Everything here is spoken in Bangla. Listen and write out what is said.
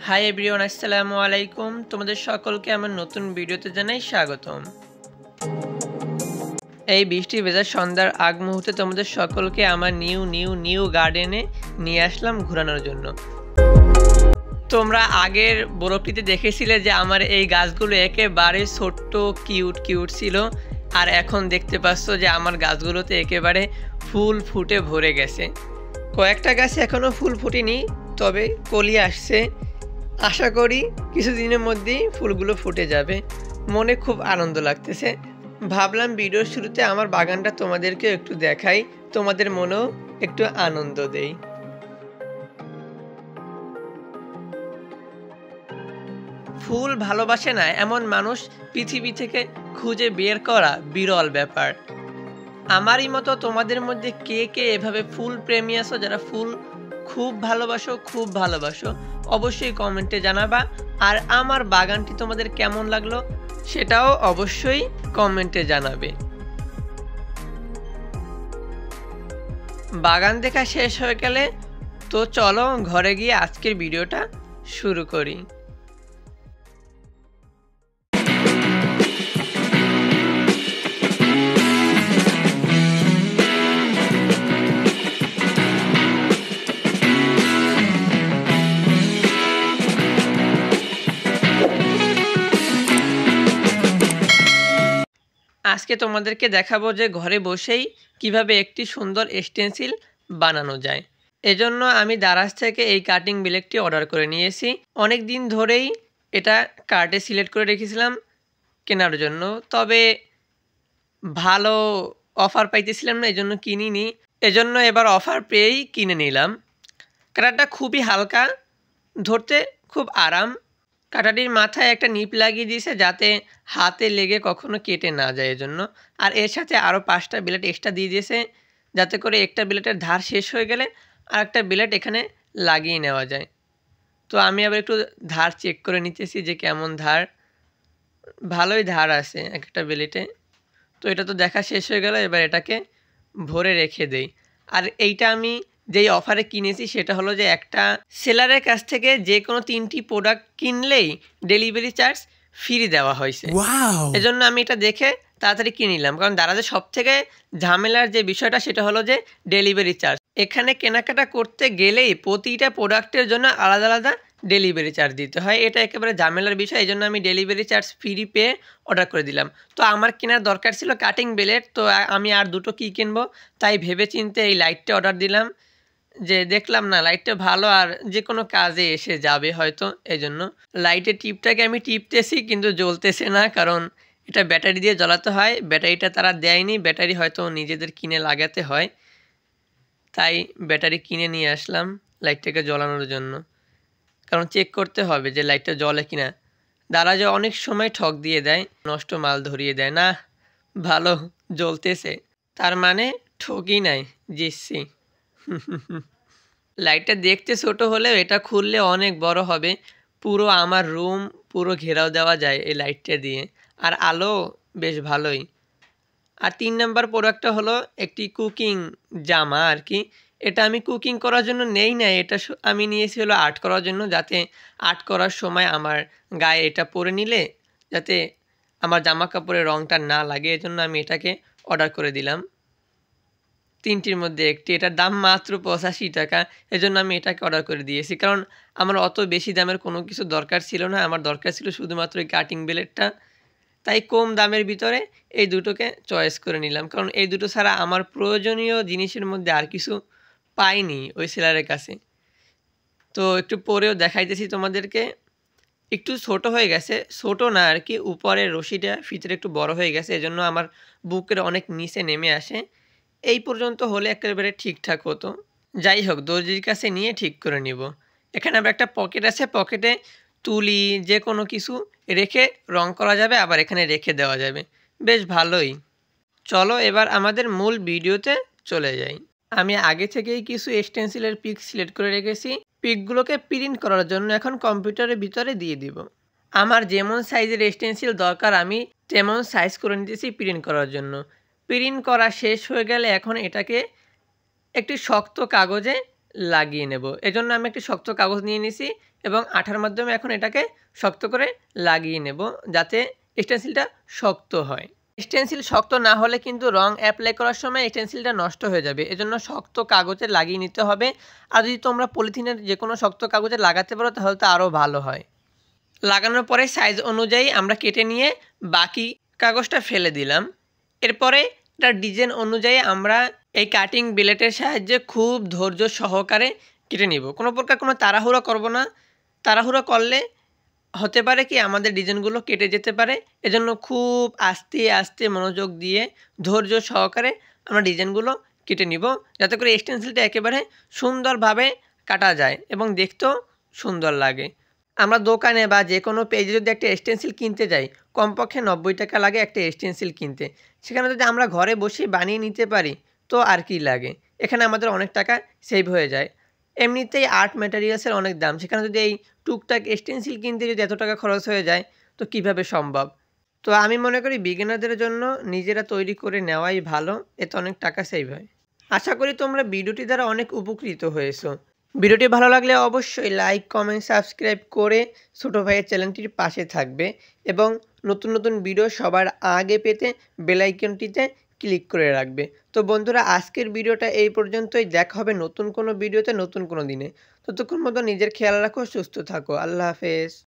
হাই এভরিওয়ান, আসসালামু আলাইকুম। তোমাদের সকলকে আমার নতুন ভিডিওতে জানাই স্বাগতম। এই বৃষ্টি ভেজা সন্ধ্যার আগ মুহূর্তে তোমাদের সকলকে আমার নিউ গার্ডেনে নিয়ে আসলাম ঘোরানোর জন্য। তোমরা আগের ব্লগটিতে দেখেছিলে যে আমার এই গাছগুলো একেবারে ছোট্ট কিউট ছিল, আর এখন দেখতে পাচ্ছ যে আমার গাছগুলোতে একেবারে ফুল ফুটে ভরে গেছে। কয়েকটা গাছে এখনও ফুল ফুটেনি, তবে কলি আসছে। আশা করি কিছুদিনের মধ্যেই ফুলগুলো ফুটে যাবে। মনে খুব আনন্দ লাগতেছে। ভাবলাম ভিডিওর শুরুতে আমার বাগানটা তোমাদেরকে একটু দেখাই, তোমাদের মনেও একটু আনন্দ দেই। ফুল ভালোবাসে না এমন মানুষ পৃথিবী থেকে খুঁজে বের করা বিরল ব্যাপার। আমারই মতো তোমাদের মধ্যে কে কে এভাবে ফুল প্রেমী আছো, যারা ফুল খুব ভালোবাসো অবশ্যই কমেন্টে জানাবা। আর আমার বাগানটি তোমাদের কেমন লাগলো সেটাও অবশ্যই কমেন্টে জানাবে। বাগান দেখা শেষ হয়ে গেলে তো চলো ঘরে গিয়ে আজকের ভিডিওটা শুরু করি। আজকে তোমাদেরকে দেখাবো যে ঘরে বসেই কিভাবে একটি সুন্দর স্টেন্সিল বানানো যায়। এজন্য আমি দারাজ থেকে এই কাটিং ব্লেডটি অর্ডার করে নিয়েছি। অনেক দিন ধরেই এটা কার্টে সিলেক্ট করে রেখেছিলাম কেনার জন্য, তবে ভালো অফার পাইতেছিলাম না, এজন্য কিনিনি। এজন্য এবার অফার পেয়েই কিনে নিলাম। কাটারটা খুবই হালকা, ধরতে খুব আরাম। কাঁটাটির মাথায় একটা নিপ লাগিয়ে দিয়েছে যাতে হাতে লেগে কখনো কেটে না যায় এজন্য। আর এর সাথে আরও 5টা ব্লেড এক্সট্রা দিয়ে দিয়েছে যাতে করে একটা ব্লেডের ধার শেষ হয়ে গেলে আর একটা ব্লেড এখানে লাগিয়ে নেওয়া যায়। তো আমি আবার একটু ধার চেক করে নিতেছি যে কেমন ধার। ভালোই ধার আছে একটা ব্লেডে। তো এটা তো দেখা শেষ হয়ে গেল, এবার এটাকে ভরে রেখে দেই। আর এইটা আমি যেই অফারে কিনেছি সেটা হলো যে একটা সেলারের কাছ থেকে যে কোনো 3টি প্রোডাক্ট কিনলেই ডেলিভারি চার্জ ফ্রি দেওয়া হয়েছে। এজন্য আমি এটা দেখে তাড়াতাড়ি কিনে নিলাম, কারণ দারাজের সব থেকে ঝামেলার যে বিষয়টা সেটা হলো যে ডেলিভারি চার্জ। এখানে কেনাকাটা করতে গেলেই প্রতিটা প্রোডাক্টের জন্য আলাদা ডেলিভারি চার্জ দিতে হয়। এটা একেবারে ঝামেলার বিষয়, এই জন্য আমি ডেলিভারি চার্জ ফ্রি পেয়ে অর্ডার করে দিলাম। তো আমার কেনার দরকার ছিল কাটিং ব্লেড, তো আমি আর দুটো কী কিনবো তাই ভেবে চিন্তে এই লাইটটা অর্ডার দিলাম। যে দেখলাম না লাইটটা ভালো আর যে কোনো কাজে এসে যাবে হয়তো, এই জন্য লাইটের টিপটাকে আমি টিপতেছি কিন্তু জ্বলতেছে না, কারণ এটা ব্যাটারি দিয়ে জ্বালাতে হয়। ব্যাটারিটা তারা দেয়নি, ব্যাটারি হয়তো নিজেদের কিনে লাগাতে হয়, তাই ব্যাটারি কিনে নিয়ে আসলাম লাইটটাকে জ্বালানোর জন্য। কারণ চেক করতে হবে যে লাইটটা জ্বলে কিনা। দারাজে অনেক সময় ঠক দিয়ে দেয়, নষ্ট মাল ধরিয়ে দেয় না। ভালো জ্বলতেছে, তার মানে ঠকই নাই, জিতছি। লাইটটা দেখতে ছোট হলেও এটা খুললে অনেক বড় হবে। পুরো আমার রুম পুরো ঘেরাও দেওয়া যায় এই লাইটটা দিয়ে, আর আলো বেশ ভালোই। আর 3 নাম্বার প্রোডাক্টটা হলো একটি কুকিং জামা আর কি। এটা আমি কুকিং করার জন্য নেই না, এটা আমি নিয়েছি হলো আর্ট করার জন্য, যাতে আর্ট করার সময় আমার গায়ে এটা পরে নিলে যাতে আমার জামা কাপড়ের রঙটা না লাগে, এজন্য আমি এটাকে অর্ডার করে দিলাম। 3টির মধ্যে একটি, এটার দাম মাত্র 85 টাকা। এজন্য আমি এটাকে অর্ডার করে দিয়েছি, কারণ আমার অত বেশি দামের কোনো কিছু দরকার ছিল না। আমার দরকার ছিল শুধুমাত্র এই কাটিং ব্লেডটা, তাই কম দামের ভিতরে এই দুটোকে চয়েস করে নিলাম। কারণ এই দুটো ছাড়া আমার প্রয়োজনীয় জিনিসের মধ্যে আর কিছু পাইনি ওই সেলারের কাছে। তো একটু পরেও দেখাইতেছি তোমাদেরকে। একটু ছোট হয়ে গেছে, ছোট না আর কি, উপরের রশিটা ভিতরে একটু বড় হয়ে গেছে, এজন্য আমার বুকের অনেক নিচে নেমে আসে। এই পর্যন্ত হলে একেবারে ঠিকঠাক হতো। যাই হোক, দর্জির কাছে নিয়ে ঠিক করে নিব। এখানে আবার একটা পকেট আছে, পকেটে তুলি যে কোনো কিছু রেখে রং করা যাবে, আবার এখানে রেখে দেওয়া যাবে, বেশ ভালোই। চলো এবার আমাদের মূল ভিডিওতে চলে যাই। আমি আগে থেকেই কিছু স্টেন্সিলের পিক সিলেক্ট করে রেখেছি। পিকগুলোকে প্রিন্ট করার জন্য এখন কম্পিউটারের ভিতরে দিয়ে দিব। আমার যেমন সাইজের স্টেন্সিল দরকার আমি তেমন সাইজ করে নিতেছি প্রিন্ট করার জন্য। প্রিন্ট করা শেষ হয়ে গেলে এখন এটাকে একটি শক্ত কাগজে লাগিয়ে নেব। এজন্য আমি একটি শক্ত কাগজ নিয়ে নিছি এবং আঠার মাধ্যমে এখন এটাকে শক্ত করে লাগিয়ে নেব যাতে স্টেনসিলটা শক্ত হয়। স্টেনসিল শক্ত না হলে কিন্তু রং অ্যাপ্লাই করার সময় স্টেনসিলটা নষ্ট হয়ে যাবে। এজন্য শক্ত কাগজে লাগিয়ে নিতে হবে। আর যদি তোমরা পলিথিনের যেকোনো শক্ত কাগজে লাগাতে পারো তাহলে তো আরও ভালো হয়। লাগানোর পরে সাইজ অনুযায়ী আমরা কেটে নিয়ে বাকি কাগজটা ফেলে দিলাম। এরপরে এটার ডিজাইন অনুযায়ী আমরা এই কাটিং ব্লেডের সাহায্যে খুব ধৈর্য সহকারে কেটে নিব। কোনো প্রকার কোনো তাড়াহুড়ো করব না। তাড়াহুড়ো করলে হতে পারে কি আমাদের ডিজাইনগুলো কেটে যেতে পারে। এজন্য খুব আস্তে আস্তে মনোযোগ দিয়ে ধৈর্য সহকারে আমরা ডিজাইনগুলো কেটে নিব যাতে করে স্টেনসিলটা একেবারে সুন্দরভাবে কাটা যায় এবং দেখতেও সুন্দর লাগে। আমরা দোকানে বা যে কোনো পেজে যদি একটা স্টেনসিল কিনতে যাই কমপক্ষে ৯০ টাকা লাগে একটা স্টেনসিল কিনতে। সেখানে যদি আমরা ঘরে বসেই বানিয়ে নিতে পারি তো আর কি লাগে। এখানে আমাদের অনেক টাকা সেভ হয়ে যায়। এমনিতেই আর্ট ম্যাটেরিয়ালসের অনেক দাম। সেখানে যদি এই টুকটাক স্টেনসিল কিনতে যদি এত টাকা খরচ হয়ে যায় তো কিভাবে সম্ভব? তো আমি মনে করি বিগিনারদের জন্য নিজেরা তৈরি করে নেওয়াই ভালো। এতে অনেক টাকা সেভ হয়। আশা করি তোমরা ভিডিওটি দ্বারা অনেক উপকৃত হয়েছো। ভিডিওটি ভালো লাগলে অবশ্যই লাইক, কমেন্ট, সাবস্ক্রাইব করে ছোটো ভাইয়ের চ্যানেলটির পাশে থাকবে এবং নতুন নতুন ভিডিও সবার আগে পেতে বেল আইকনটিতে ক্লিক করে রাখবে। তো বন্ধুরা আজকের ভিডিওটা এই পর্যন্তই। দেখা হবে নতুন কোনো ভিডিওতে নতুন কোনো দিনে। ততক্ষণ মতো নিজের খেয়াল রাখো, সুস্থ থাকো। আল্লাহ হাফেজ।